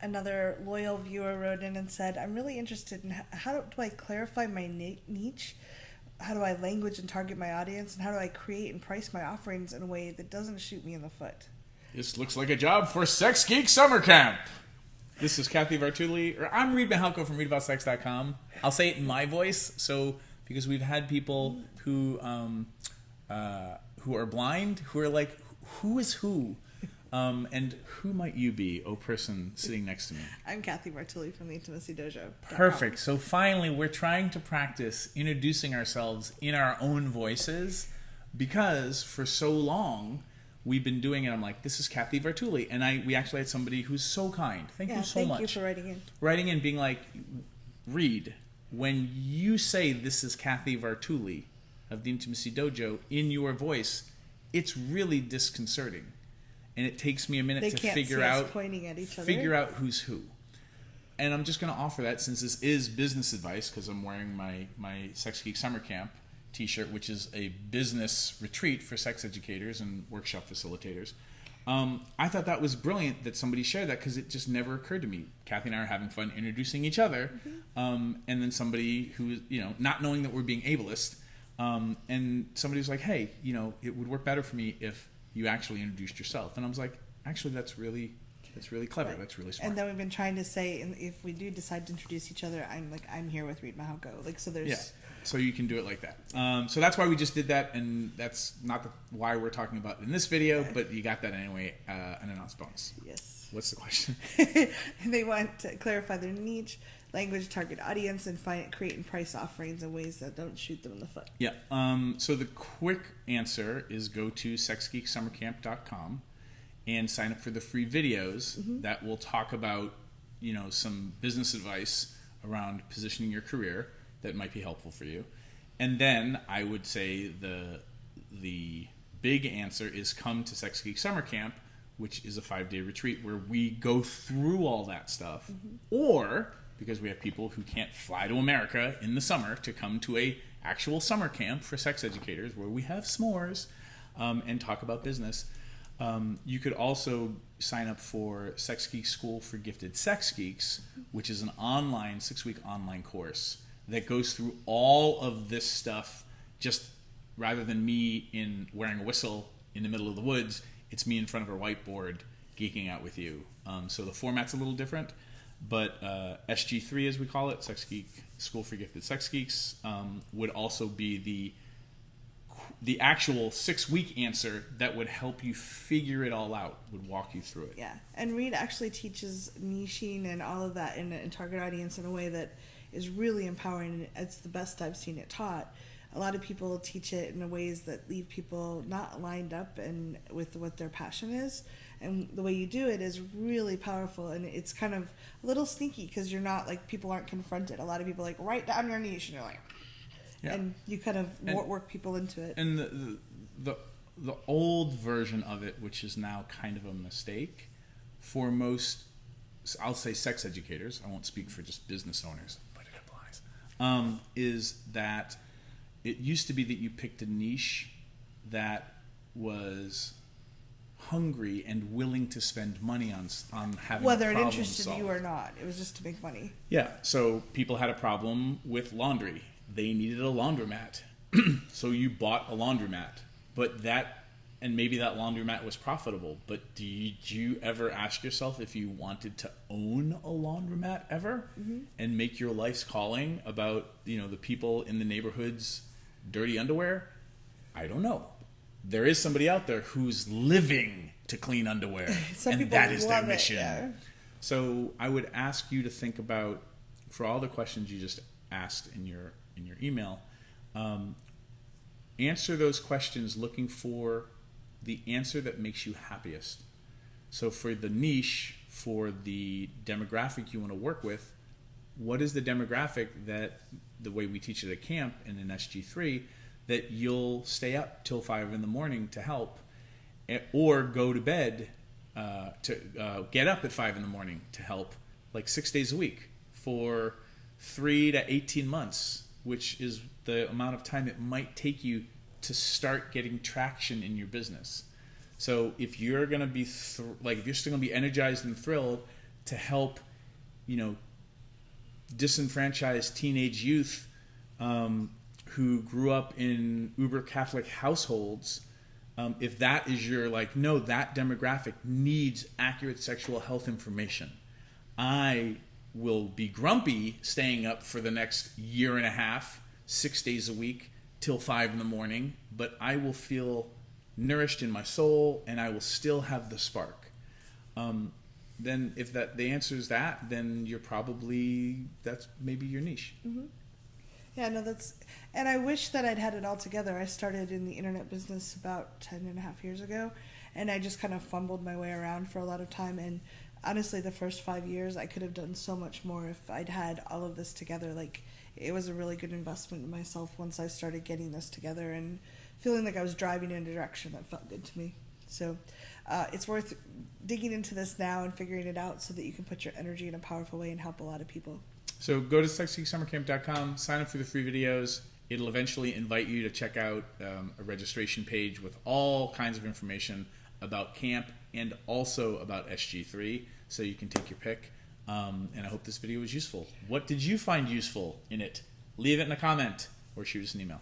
another loyal viewer wrote in and said, I'm really interested in how do I clarify my niche? How do I language and target my audience? And how do I create and price my offerings in a way that doesn't shoot me in the foot? This looks like a job for Sex Geek Summer Camp. This is Cathy Vartuli, or I'm Reid from readaboutsex.com. I'll say it in my voice, because we've had people who are blind, who are like, who is who? And who might you be, oh person sitting next to me? I'm Cathy Vartuli from the Intimacy Dojo. Perfect. So finally, we're trying to practice introducing ourselves in our own voices, because for so long we've been doing it. I'm like, this is Cathy Vartuli, and we actually had somebody who's so kind. Thank you so much. Thank you for writing in. Writing in, being like, Reid, when you say this is Cathy Vartuli of the Intimacy Dojo in your voice, it's really disconcerting. And it takes me a minute to figure out who's who. And I'm just going to offer that, since this is business advice, because I'm wearing my Sex Geek Summer Camp t-shirt, which is a business retreat for sex educators and workshop facilitators. I thought that was brilliant that somebody shared that, because it just never occurred to me. Cathy and I are having fun introducing each other, and then somebody who, not knowing that we're being ableist, and somebody was like, hey, it would work better for me if you actually introduced yourself. And I was like, actually, that's really clever. Right. That's really smart. And then we've been trying to say, if we do decide to introduce each other, I'm here with Reid Mahoko. So there's... Yeah, so you can do it like that. So that's why we just did that, and that's not why we're talking about it in this video, but you got that anyway, an announced bonus. Yes. What's the question? They want to clarify their niche, language, target audience, and create and price offerings in ways that don't shoot them in the foot. Yeah. So the quick answer is go to sexgeeksummercamp.com and sign up for the free videos that will talk about, some business advice around positioning your career that might be helpful for you. And then I would say the big answer is come to Sex Geek Summer Camp, which is a 5-day retreat where we go through all that stuff. Or, because we have people who can't fly to America in the summer to come to a actual summer camp for sex educators where we have s'mores and talk about business. You could also sign up for Sex Geek School for Gifted Sex Geeks, which is an 6-week online course that goes through all of this stuff. Just rather than me wearing a whistle in the middle of the woods, it's me in front of a whiteboard geeking out with you. So the format's a little different, but SG3, as we call it, Sex Geek School for Gifted Sex Geeks, would also be the actual 6-week answer that would help you figure it all out, would walk you through it. Yeah, and Reid actually teaches niching and all of that in target audience in a way that is really empowering. It's the best I've seen it taught. A lot of people teach it in ways that leave people not lined up and with what their passion is. And the way you do it is really powerful, and it's kind of a little sneaky because you're not people aren't confronted. A lot of people write down your niche, and you're like, yeah. And you kind of work people into it. And the old version of it, which is now kind of a mistake for most, I'll say sex educators, I won't speak for just business owners, but it applies, is that it used to be that you picked a niche that was hungry and willing to spend money on having whether a it problem interested solved. you or not. It was just to make money. Yeah, so people had a problem with laundry. They needed a laundromat. So you bought a laundromat. And maybe that laundromat was profitable, but did you ever ask yourself if you wanted to own a laundromat ever and make your life's calling about, the people in the neighborhood's dirty underwear? I don't know. There is somebody out there who's living to clean underwear, and that is their mission. Yeah. So I would ask you to think about, for all the questions you just asked in your email, answer those questions looking for the answer that makes you happiest. So for the niche, for the demographic you want to work with, what is the demographic that, the way we teach it at camp and in SG3, that you'll stay up till 5 a.m. to help, or go to bed to get up at 5 a.m. to help, 6 days a week for 3 to 18 months, which is the amount of time it might take you to start getting traction in your business. So if you're going to be if you're still going to be energized and thrilled to help, disenfranchised teenage youth who grew up in uber Catholic households. If that is your no, that demographic needs accurate sexual health information. I will be grumpy staying up for the next year and a half, 6 days a week, till 5 a.m, but I will feel nourished in my soul, and I will still have the spark. Then if the answer is that, then that's maybe your niche. Mm-hmm. Yeah, no, and I wish that I'd had it all together. I started in the internet business about 10 and a half years ago, and I just kind of fumbled my way around for a lot of time. And honestly, the first 5 years, I could have done so much more if I'd had all of this together. It was a really good investment in myself once I started getting this together and feeling like I was driving in a direction that felt good to me. So it's worth digging into this now and figuring it out so that you can put your energy in a powerful way and help a lot of people. So go to sexgeeksummercamp.com, sign up for the free videos. It'll eventually invite you to check out a registration page with all kinds of information about camp and also about SG3, so you can take your pick. And I hope this video was useful. What did you find useful in it? Leave it in a comment or shoot us an email.